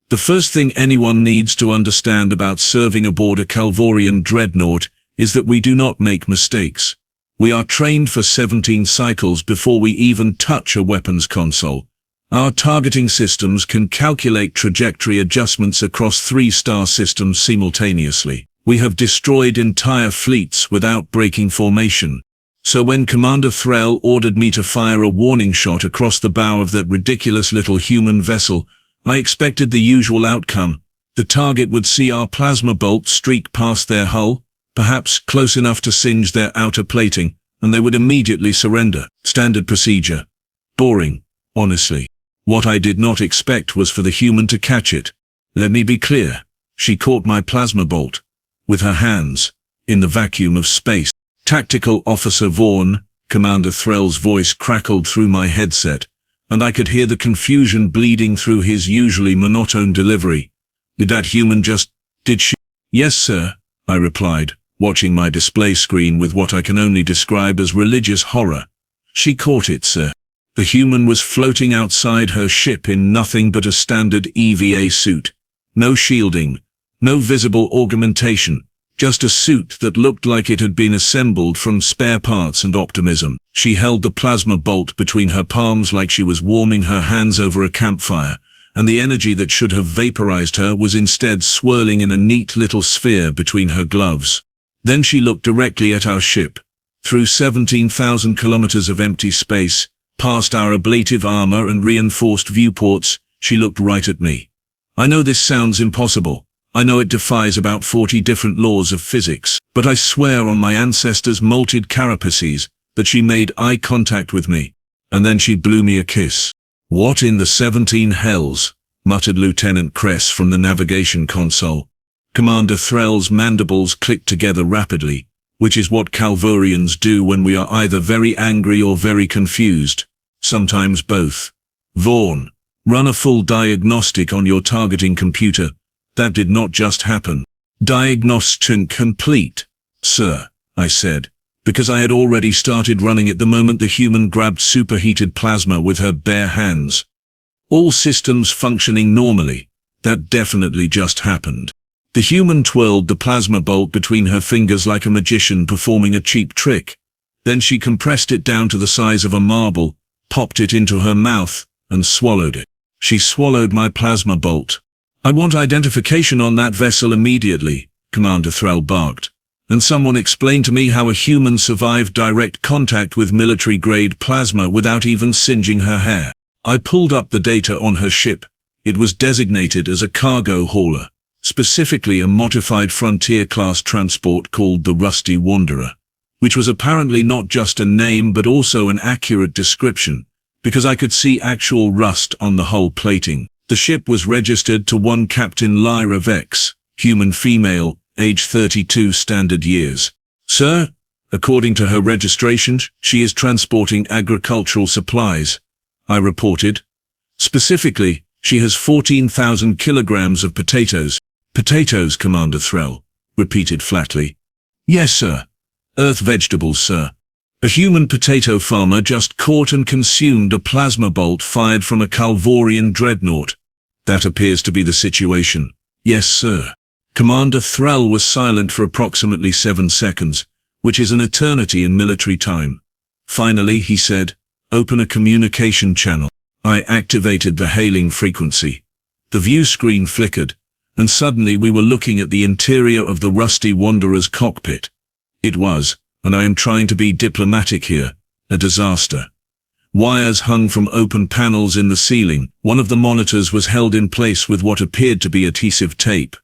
The first thing anyone needs to understand about serving aboard a Kalvorian dreadnought is that we do not make mistakes. We are trained for 17 cycles before we even touch a weapons console. Our targeting systems can calculate trajectory adjustments across 3-star systems simultaneously. We have destroyed entire fleets without breaking formation. So when Commander Threll ordered me to fire a warning shot across the bow of that ridiculous little human vessel, I expected the usual outcome. The target would see our plasma bolt streak past their hull, perhaps close enough to singe their outer plating, and they would immediately surrender. Standard procedure. Boring, honestly. What I did not expect was for the human to catch it. Let me be clear. She caught my plasma bolt. With her hands. In the vacuum of space. Tactical Officer Vaughn, Commander Threll's voice crackled through my headset, and I could hear the confusion bleeding through his usually monotone delivery. Did that human just... did she... Yes, sir, I replied, watching my display screen with what I can only describe as religious horror. She caught it, sir. The human was floating outside her ship in nothing but a standard EVA suit. No shielding, no visible augmentation, just a suit that looked like it had been assembled from spare parts and optimism. She held the plasma bolt between her palms like she was warming her hands over a campfire, and the energy that should have vaporized her was instead swirling in a neat little sphere between her gloves. Then she looked directly at our ship. Through 17,000 kilometers of empty space, past our ablative armor and reinforced viewports, she looked right at me. I know this sounds impossible. I know it defies about 40 different laws of physics, but I swear on my ancestors' molted carapaces that she made eye contact with me, and then she blew me a kiss. What in the 17 hells? Muttered Lieutenant Kress from the navigation console. Commander Threll's mandibles clicked together rapidly, which is what Kalvorians do when we are either very angry or very confused. Sometimes both. Vaughn, run a full diagnostic on your targeting computer. That did not just happen. Diagnostic complete, sir, I said, because I had already started running it the moment the human grabbed superheated plasma with her bare hands. All systems functioning normally. That definitely just happened. The human twirled the plasma bolt between her fingers like a magician performing a cheap trick. Then she compressed it down to the size of a marble, popped it into her mouth, and swallowed it. She swallowed my plasma bolt. I want identification on that vessel immediately, Commander Threll barked. And someone explain to me how a human survived direct contact with military-grade plasma without even singeing her hair. I pulled up the data on her ship. It was designated as a cargo hauler. Specifically a modified frontier-class transport called the Rusty Wanderer, which was apparently not just a name but also an accurate description, because I could see actual rust on the hull plating. The ship was registered to one Captain Lyra Vex, human female, age 32 standard years. Sir, according to her registration, she is transporting agricultural supplies, I reported. Specifically, she has 14,000 kilograms of potatoes. Potatoes, Commander Threll repeated flatly. Yes, sir. Earth vegetables, sir. A human potato farmer just caught and consumed a plasma bolt fired from a Kalvorian dreadnought. That appears to be the situation. Yes, sir. Commander Threll was silent for approximately 7 seconds, which is an eternity in military time. Finally, he said, "Open a communication channel." I activated the hailing frequency. The view screen flickered, and suddenly we were looking at the interior of the Rusty Wanderer's cockpit. It was, and I am trying to be diplomatic here, a disaster. Wires hung from open panels in the ceiling. One of the monitors was held in place with what appeared to be adhesive tape.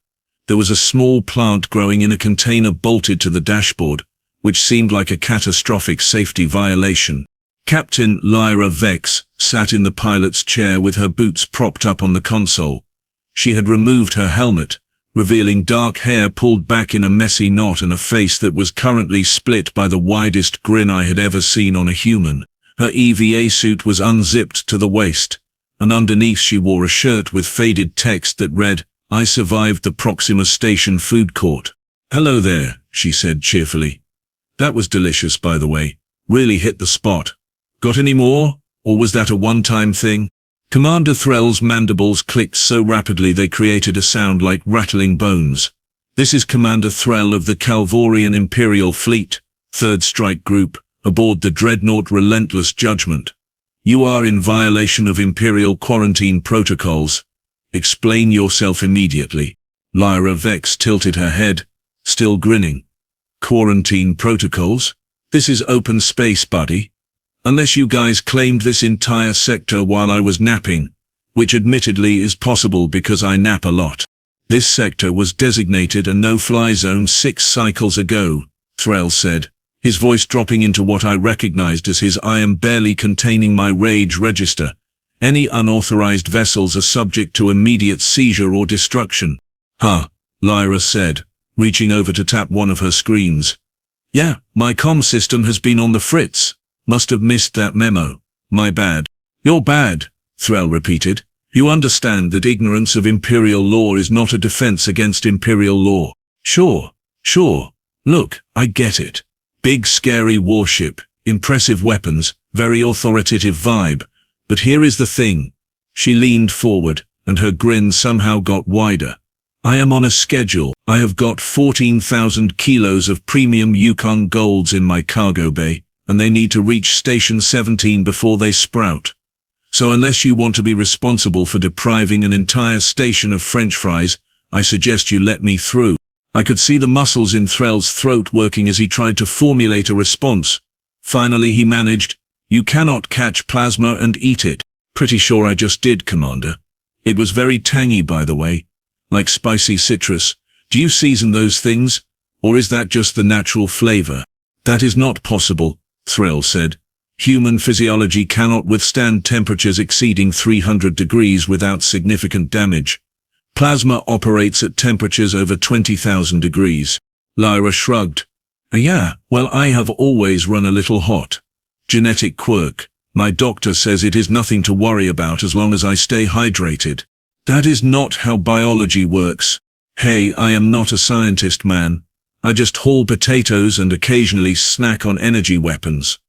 There was a small plant growing in a container bolted to the dashboard, which seemed like a catastrophic safety violation. Captain Lyra Vex sat in the pilot's chair with her boots propped up on the console. She had removed her helmet, revealing dark hair pulled back in a messy knot and a face that was currently split by the widest grin I had ever seen on a human. Her EVA suit was unzipped to the waist, and underneath she wore a shirt with faded text that read, "I survived the Proxima Station food court." "Hello there," she said cheerfully. "That was delicious, by the way. Really hit the spot. Got any more, or was that a one-time thing?" Commander Threll's mandibles clicked so rapidly they created a sound like rattling bones. This is Commander Threll of the Kalvorian Imperial Fleet, 3rd Strike Group, aboard the dreadnought Relentless Judgment. You are in violation of Imperial quarantine protocols. Explain yourself immediately. Lyra Vex tilted her head, still grinning. Quarantine protocols? This is open space, buddy. Unless you guys claimed this entire sector while I was napping, which admittedly is possible because I nap a lot. This sector was designated a no-fly zone 6 cycles ago, Threll said, his voice dropping into what I recognized as his I am barely containing my rage register. Any unauthorized vessels are subject to immediate seizure or destruction. Huh, Lyra said, reaching over to tap one of her screens. Yeah, my comm system has been on the fritz. Must have missed that memo. My bad. You're bad, Threll repeated. You understand that ignorance of Imperial law is not a defense against Imperial law. Sure. Look, I get it. Big scary warship, impressive weapons, very authoritative vibe. But here is the thing. She leaned forward, and her grin somehow got wider. I am on a schedule. I have got 14,000 kilos of premium Yukon golds in my cargo bay, and they need to reach Station 17 before they sprout. So unless you want to be responsible for depriving an entire station of French fries, I suggest you let me through. I could see the muscles in Threll's throat working as he tried to formulate a response. Finally he managed, "You cannot catch plasma and eat it." Pretty sure I just did, Commander. It was very tangy, by the way. Like spicy citrus. Do you season those things? Or is that just the natural flavor? That is not possible, Threll said. Human physiology cannot withstand temperatures exceeding 300 degrees without significant damage. Plasma operates at temperatures over 20,000 degrees. Lyra shrugged. Yeah, well, I have always run a little hot. Genetic quirk. My doctor says it is nothing to worry about as long as I stay hydrated. That is not how biology works. Hey, I am not a scientist, man. I just haul potatoes and occasionally snack on energy weapons.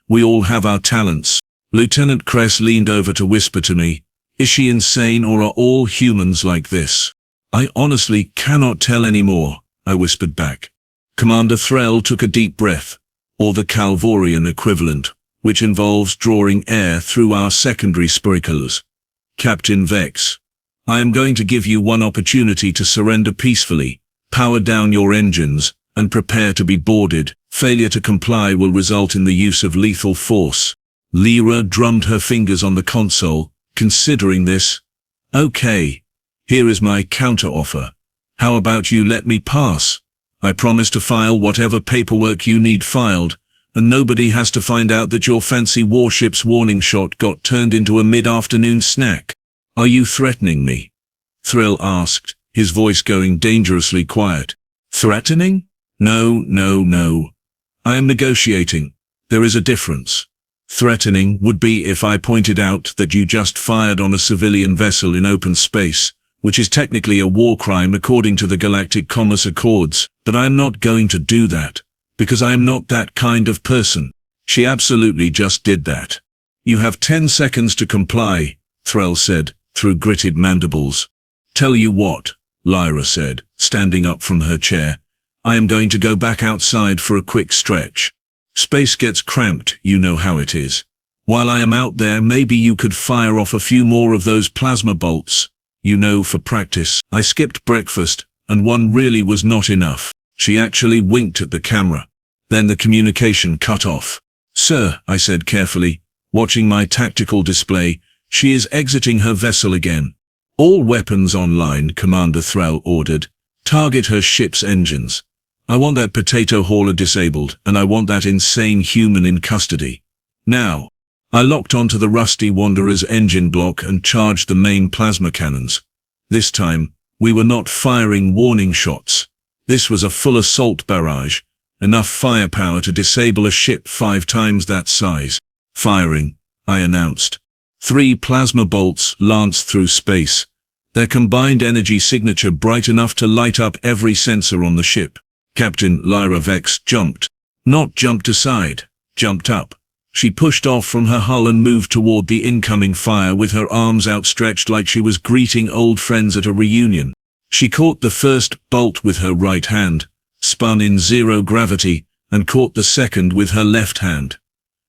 We all have our talents. Lieutenant Kress leaned over to whisper to me, "Is she insane or are all humans like this?" I honestly cannot tell anymore, I whispered back. Commander Threll took a deep breath, or the Kalvorian equivalent, which involves drawing air through our secondary spiracles. Captain Vex, I am going to give you one opportunity to surrender peacefully, power down your engines, and prepare to be boarded. Failure to comply will result in the use of lethal force. Lyra drummed her fingers on the console, considering this. Okay, here is my counter-offer. How about you let me pass? I promise to file whatever paperwork you need filed, and nobody has to find out that your fancy warship's warning shot got turned into a mid-afternoon snack. Are you threatening me? Threll asked, his voice going dangerously quiet. Threatening? No. I am negotiating. There is a difference. Threatening would be if I pointed out that you just fired on a civilian vessel in open space, which is technically a war crime according to the Galactic Commerce Accords, but I am not going to do that, because I am not that kind of person. She absolutely just did that. You have 10 seconds to comply, Threll said, through gritted mandibles. Tell you what, Lyra said, standing up from her chair. I am going to go back outside for a quick stretch. Space gets cramped, you know how it is. While I am out there, maybe you could fire off a few more of those plasma bolts. You know, for practice. I skipped breakfast, and one really was not enough. She actually winked at the camera. Then the communication cut off. Sir, I said carefully, watching my tactical display, she is exiting her vessel again. All weapons online, Commander Threll ordered. Target her ship's engines. I want that potato hauler disabled, and I want that insane human in custody. Now. I locked onto the rusty Wanderer's engine block and charged the main plasma cannons. This time, we were not firing warning shots. This was a full assault barrage, enough firepower to disable a ship 5 times that size. Firing, I announced. 3 plasma bolts lanced through space, their combined energy signature bright enough to light up every sensor on the ship. Captain Lyra Vex jumped. Not jumped aside, jumped up. She pushed off from her hull and moved toward the incoming fire with her arms outstretched like she was greeting old friends at a reunion. She caught the first bolt with her right hand, spun in zero gravity, and caught the second with her left hand.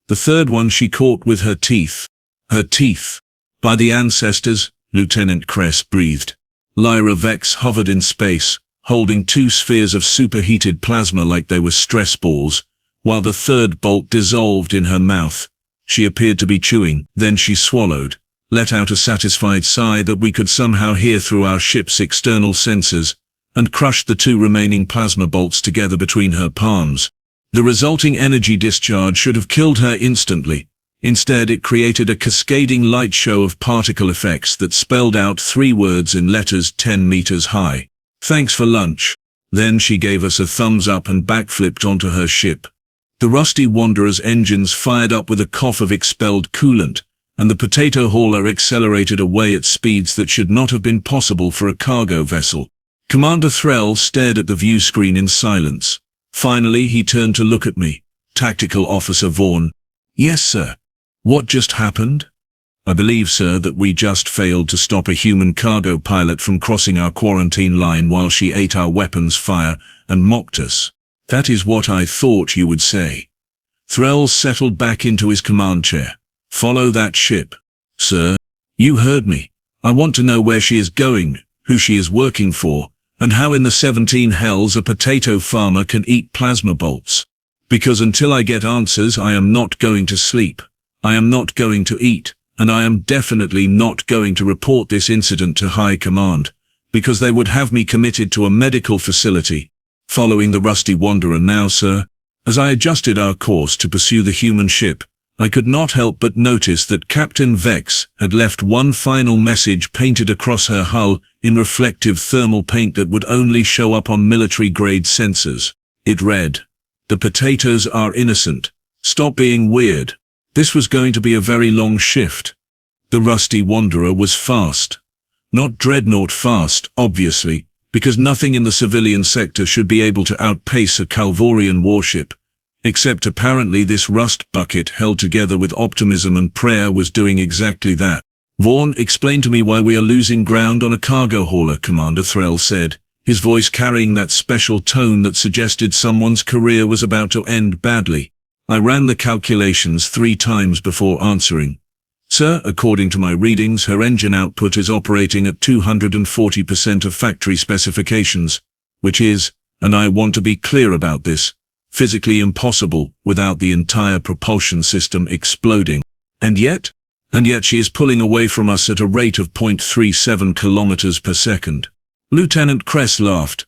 The third one she caught with her teeth. Her teeth. By the ancestors, Lieutenant Kress breathed. Lyra Vex hovered in space, holding two spheres of superheated plasma like they were stress balls, while the third bolt dissolved in her mouth. She appeared to be chewing, then she swallowed, let out a satisfied sigh that we could somehow hear through our ship's external sensors, and crushed the two remaining plasma bolts together between her palms. The resulting energy discharge should have killed her instantly. Instead, it created a cascading light show of particle effects that spelled out 3 words in letters 10 meters high. "Thanks for lunch." Then she gave us a thumbs up and backflipped onto her ship. The Rusty Wanderer's engines fired up with a cough of expelled coolant, and the potato hauler accelerated away at speeds that should not have been possible for a cargo vessel. Commander Threll stared at the view screen in silence. Finally, he turned to look at me. "Tactical Officer Vaughn." "Yes, sir." "What just happened?" "I believe, sir, that we just failed to stop a human cargo pilot from crossing our quarantine line while she ate our weapons fire and mocked us." "That is what I thought you would say." Threll settled back into his command chair. "Follow that ship." "Sir." "You heard me. I want to know where she is going, who she is working for, and how in the 17 hells a potato farmer can eat plasma bolts. Because until I get answers, I am not going to sleep. I am not going to eat, and I am definitely not going to report this incident to High Command, because they would have me committed to a medical facility. Following the Rusty Wanderer now, sir." As I adjusted our course to pursue the human ship, I could not help but notice that Captain Vex had left one final message painted across her hull in reflective thermal paint that would only show up on military-grade sensors. It read, "The potatoes are innocent. Stop being weird." This was going to be a very long shift. The Rusty Wanderer was fast. Not dreadnought fast, obviously, because nothing in the civilian sector should be able to outpace a Kalvorian warship. Except apparently this rust bucket held together with optimism and prayer was doing exactly that. "Vaughn, explain to me why we are losing ground on a cargo hauler," Commander Threll said, his voice carrying that special tone that suggested someone's career was about to end badly. I ran the calculations 3 times before answering. "Sir, according to my readings, her engine output is operating at 240% of factory specifications, which is, and I want to be clear about this, physically impossible without the entire propulsion system exploding. And yet she is pulling away from us at a rate of 0.37 kilometers per second. Lieutenant Kress laughed.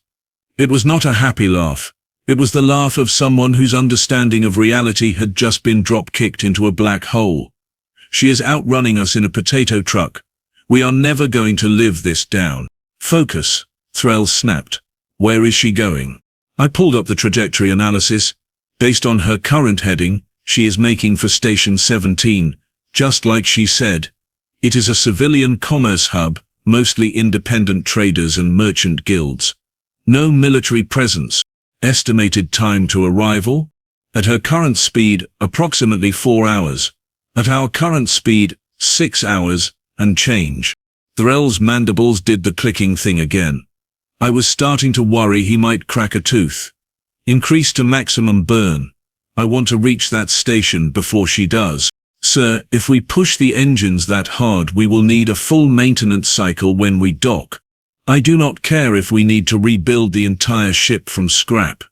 It was not a happy laugh. It was the laugh of someone whose understanding of reality had just been drop-kicked into a black hole. "She is outrunning us in a potato truck. We are never going to live this down." "Focus," Threll snapped. "Where is she going?" I pulled up the trajectory analysis. Based on her current heading, she is making for Station 17, just like she said. It is a civilian commerce hub, mostly independent traders and merchant guilds. No military presence. Estimated time to arrival? At her current speed, approximately 4 hours. At our current speed, 6 hours, and change. Threll's mandibles did the clicking thing again. I was starting to worry he might crack a tooth. "Increase to maximum burn. I want to reach that station before she does." "Sir, if we push the engines that hard, we will need a full maintenance cycle when we dock. I do not care if we need to rebuild the entire ship from scrap.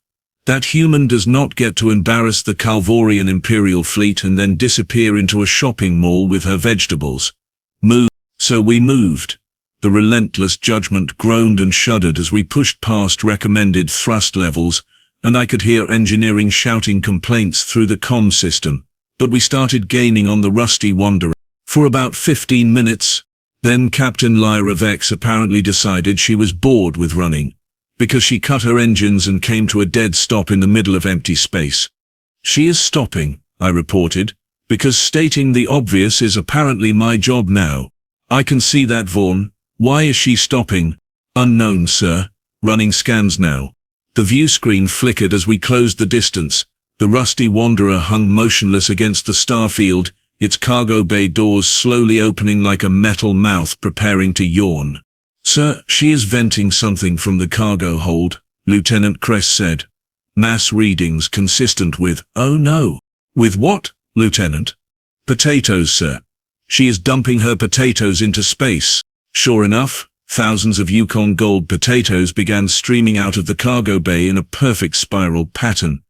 That human does not get to embarrass the Kalvorian Imperial Fleet and then disappear into a shopping mall with her vegetables. Move." So we moved. The relentless judgment groaned and shuddered as we pushed past recommended thrust levels, and I could hear engineering shouting complaints through the comm system. But we started gaining on the Rusty Wanderer for about 15 minutes. Then Captain Lyra Vex apparently decided she was bored with running, because she cut her engines and came to a dead stop in the middle of empty space. "She is stopping," I reported, "because stating the obvious is apparently my job now." "I can see that, Vaughn. Why is she stopping?" "Unknown, sir. Running scans now." The view screen flickered as we closed the distance, The rusty Wanderer hung motionless against the starfield, its cargo bay doors slowly opening like a metal mouth preparing to yawn. "Sir, she is venting something from the cargo hold," Lieutenant Kress said. "Mass readings consistent with—" "Oh no." "With what, Lieutenant?" "Potatoes, sir. She is dumping her potatoes into space." Sure enough, thousands of Yukon Gold potatoes began streaming out of the cargo bay in a perfect spiral pattern.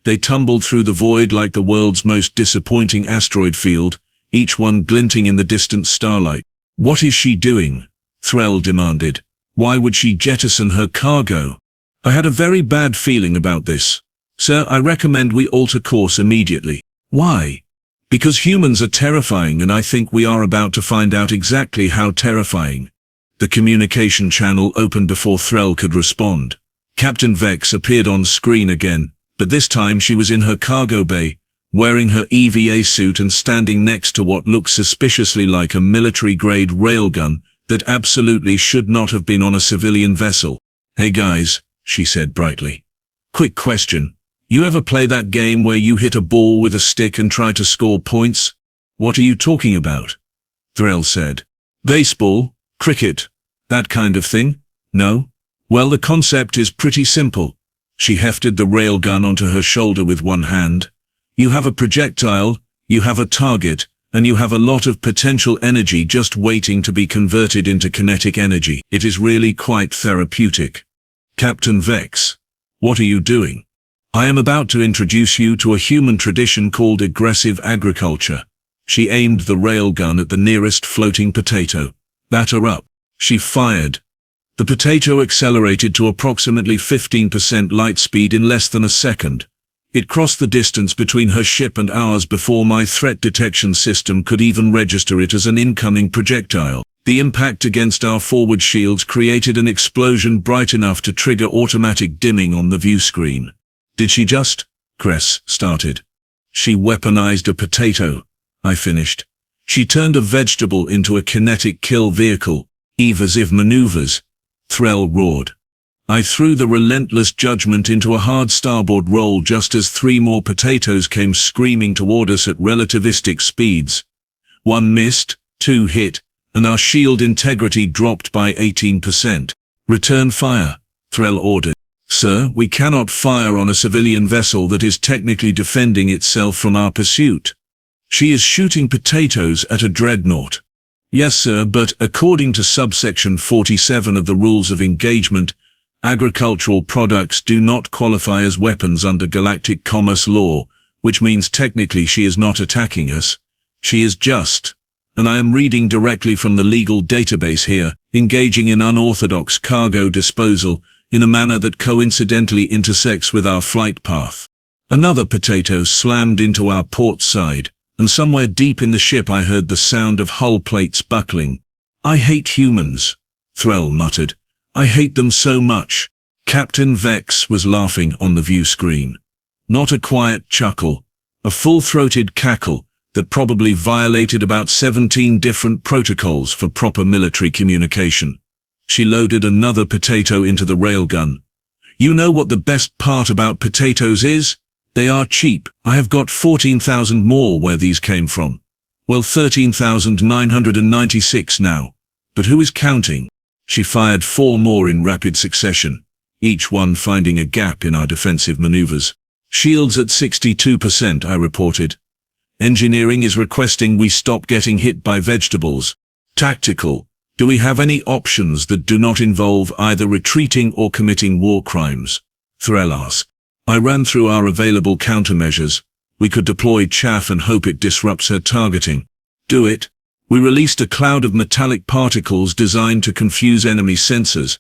They tumbled through the void like the world's most disappointing asteroid field, each one glinting in the distant starlight. "What is she doing?" Threll demanded. "Why would she jettison her cargo?" "I had a very bad feeling about this. Sir, I recommend we alter course immediately." "Why?" "Because humans are terrifying, and I think we are about to find out exactly how terrifying." The communication channel opened before Threll could respond. Captain Vex appeared on screen again, but this time she was in her cargo bay, wearing her EVA suit and standing next to what looked suspiciously like a military-grade railgun that absolutely should not have been on a civilian vessel. "Hey guys," she said brightly. "Quick question. You ever play that game where you hit a ball with a stick and try to score points?" "What are you talking about?" Threll said. "Baseball, cricket, that kind of thing? No? Well, the concept is pretty simple." She hefted the railgun onto her shoulder with one hand. "You have a projectile, you have a target, and you have a lot of potential energy just waiting to be converted into kinetic energy. It is really quite therapeutic." "Captain Vex, what are you doing?" "I am about to introduce you to a human tradition called aggressive agriculture." She aimed the railgun at the nearest floating potato. "Batter up." She fired. The potato accelerated to approximately 15% light speed in less than a second. It crossed the distance between her ship and ours before my threat detection system could even register it as an incoming projectile. The impact against our forward shields created an explosion bright enough to trigger automatic dimming on the view screen. "Did she just?" Kress started. "She weaponized a potato," I finished. "She turned a vegetable into a kinetic kill vehicle. Evasive maneuvers," Threll roared. I threw the relentless judgment into a hard starboard roll just as 3 more potatoes came screaming toward us at relativistic speeds. 1 missed, 2 hit, and our shield integrity dropped by 18%. "Return fire," Threll ordered. "Sir, we cannot fire on a civilian vessel that is technically defending itself from our pursuit. She is shooting potatoes at a dreadnought." "Yes, sir, but according to subsection 47 of the Rules of Engagement, agricultural products do not qualify as weapons under Galactic commerce law, which means technically she is not attacking us. She is just, and I am reading directly from the legal database here, engaging in unorthodox cargo disposal in a manner that coincidentally intersects with our flight path." Another potato slammed into our port side, and somewhere deep in the ship I heard the sound of hull plates buckling. "I hate humans," Threll muttered. "I hate them so much." Captain Vex was laughing on the view screen. Not a quiet chuckle, a full-throated cackle that probably violated about 17 different protocols for proper military communication. She loaded another potato into the railgun. "You know what the best part about potatoes is? They are cheap. I have got 14,000 more where these came from. Well, 13,996 now. But who is counting?" She fired 4 more in rapid succession, each one finding a gap in our defensive maneuvers. "Shields at 62%, I reported. Engineering is requesting we stop getting hit by vegetables. Tactical. Do we have any options that do not involve either retreating or committing war crimes?" Threll asked. I ran through our available countermeasures. We could deploy chaff and hope it disrupts her targeting. "Do it." We released a cloud of metallic particles designed to confuse enemy sensors.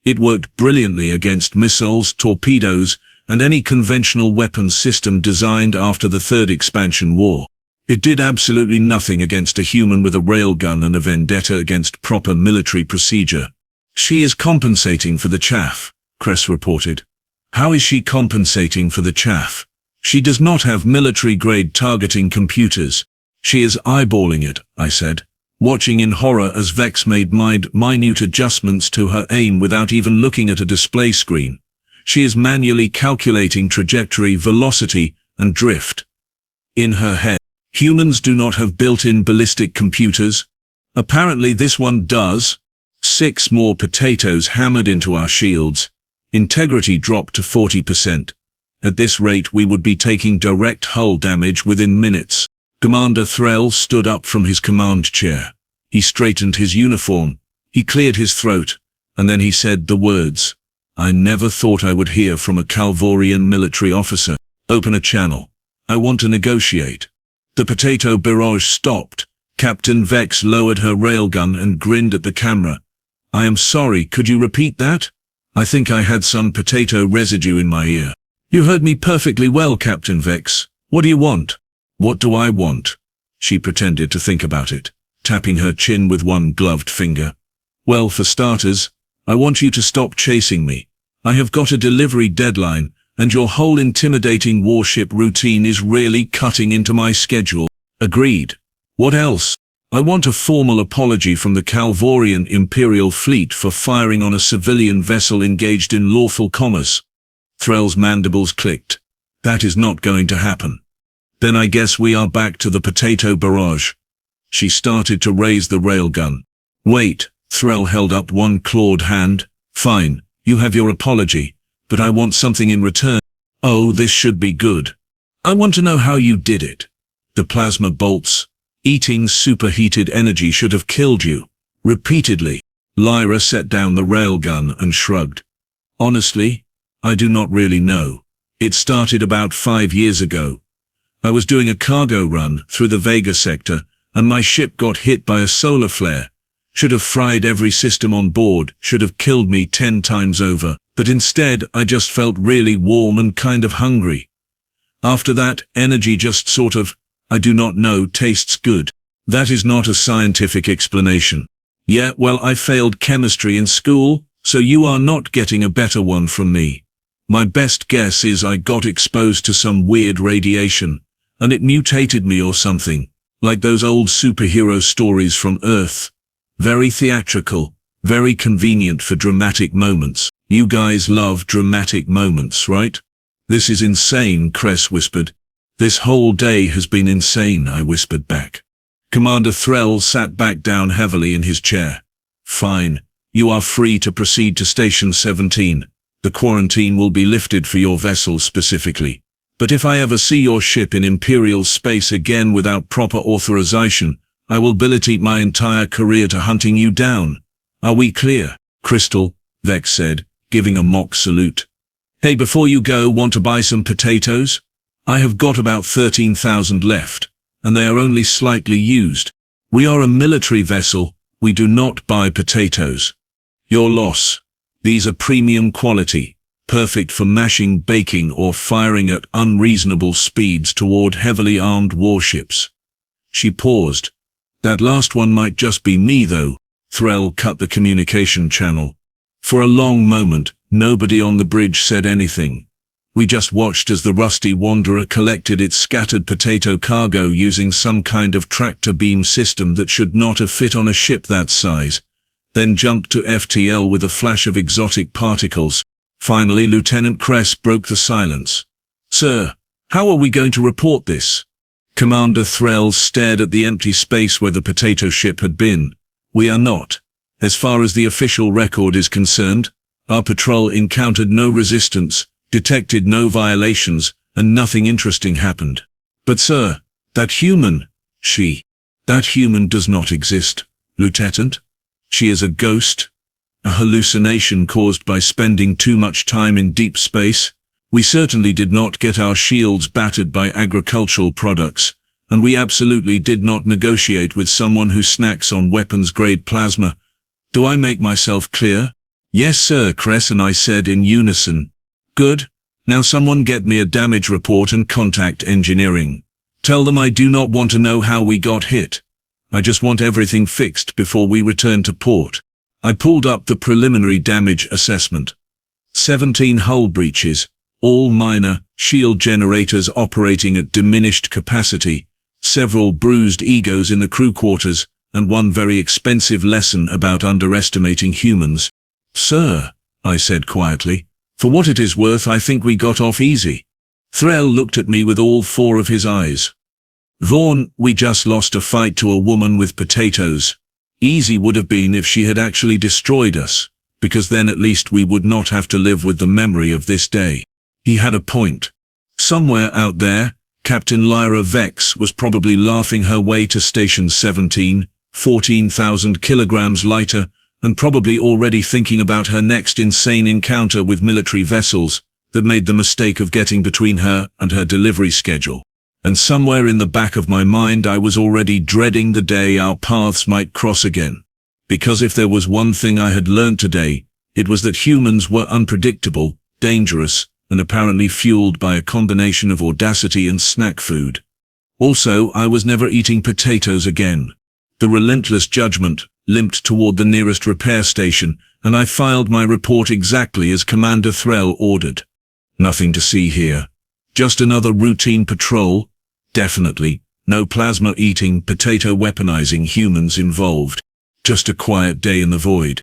It worked brilliantly against missiles, torpedoes, and any conventional weapons system designed after the Third Expansion War. It did absolutely nothing against a human with a railgun and a vendetta against proper military procedure. "She is compensating for the chaff," Kress reported. "How is she compensating for the chaff? She does not have military-grade targeting computers." "She is eyeballing it," I said, watching in horror as Vex made minute adjustments to her aim without even looking at a display screen. "She is manually calculating trajectory, velocity, and drift. In her head, humans do not have built-in ballistic computers. Apparently this one does. 6 more potatoes hammered into our shields. Integrity dropped to 40%. At this rate we would be taking direct hull damage within minutes. Commander Threll stood up from his command chair. He straightened his uniform. He cleared his throat, and then he said the words I never thought I would hear from a Kalvorian military officer. Open a channel. I want to negotiate. The potato barrage stopped. Captain Vex lowered her railgun and grinned at the camera. I am sorry, could you repeat that? I think I had some potato residue in my ear. You heard me perfectly well, Captain Vex. What do you want? What do I want? She pretended to think about it, tapping her chin with one gloved finger. Well, for starters, I want you to stop chasing me. I have got a delivery deadline, and your whole intimidating warship routine is really cutting into my schedule. Agreed. What else? I want a formal apology from the Kalvorian Imperial Fleet for firing on a civilian vessel engaged in lawful commerce. Threll's mandibles clicked. That is not going to happen. Then I guess we are back to the potato barrage. She started to raise the railgun. Wait, Threll held up one clawed hand. Fine, you have your apology, but I want something in return. Oh, this should be good. I want to know how you did it. The plasma bolts. Eating superheated energy should have killed you. Repeatedly. Lyra set down the railgun and shrugged. Honestly, I do not really know. It started about 5 years ago. I was doing a cargo run through the Vega sector, and my ship got hit by a solar flare. Should have fried every system on board, should have killed me 10 times over, but instead I just felt really warm and kind of hungry. After that, energy just sort of, I do not know, tastes good. That is not a scientific explanation. Yeah, well, I failed chemistry in school, so you are not getting a better one from me. My best guess is I got exposed to some weird radiation, and it mutated me or something, like those old superhero stories from Earth. Very theatrical, very convenient for dramatic moments. You guys love dramatic moments, right? This is insane, Cress whispered. This whole day has been insane, I whispered back. Commander Threll sat back down heavily in his chair. Fine, you are free to proceed to Station 17. The quarantine will be lifted for your vessel specifically. But if I ever see your ship in Imperial space again without proper authorization, I will dedicate my entire career to hunting you down. Are we clear? Crystal, Vex said, giving a mock salute. Hey, before you go, want to buy some potatoes? I have got about 13,000 left, and they are only slightly used. We are a military vessel, we do not buy potatoes. Your loss. These are premium quality, perfect for mashing, baking, or firing at unreasonable speeds toward heavily armed warships. She paused. That last one might just be me though. Threll cut the communication channel. For a long moment, nobody on the bridge said anything. We just watched as the rusty wanderer collected its scattered potato cargo using some kind of tractor beam system that should not have fit on a ship that size, then jumped to FTL with a flash of exotic particles. Finally, Lieutenant Cress broke the silence. Sir, how are we going to report this? Commander Threll stared at the empty space where the potato ship had been. We are not. As far as the official record is concerned, our patrol encountered no resistance, detected no violations, and nothing interesting happened. But sir, that human, that human does not exist, Lieutenant. She is a ghost, a hallucination caused by spending too much time in deep space. We certainly did not get our shields battered by agricultural products, and we absolutely did not negotiate with someone who snacks on weapons-grade plasma. Do I make myself clear? Yes, sir, Cress and I said in unison. Good. Now someone get me a damage report and contact engineering. Tell them I do not want to know how we got hit. I just want everything fixed before we return to port. I pulled up the preliminary damage assessment. 17 hull breaches, all minor, shield generators operating at diminished capacity, several bruised egos in the crew quarters, and one very expensive lesson about underestimating humans. Sir, I said quietly, for what it is worth, I think we got off easy. Threll looked at me with all four of his eyes. "Vaughn, we just lost a fight to a woman with potatoes. Easy would have been if she had actually destroyed us, because then at least we would not have to live with the memory of this day." He had a point. Somewhere out there, Captain Lyra Vex was probably laughing her way to Station 17, 14,000 kilograms lighter, and probably already thinking about her next insane encounter with military vessels that made the mistake of getting between her and her delivery schedule. And somewhere in the back of my mind I was already dreading the day our paths might cross again. Because if there was one thing I had learned today, it was that humans were unpredictable, dangerous, and apparently fueled by a combination of audacity and snack food. Also, I was never eating potatoes again. The relentless judgment limped toward the nearest repair station, and I filed my report exactly as Commander Threll ordered. Nothing to see here. Just another routine patrol. Definitely no plasma-eating, potato-weaponizing humans involved. Just a quiet day in the void.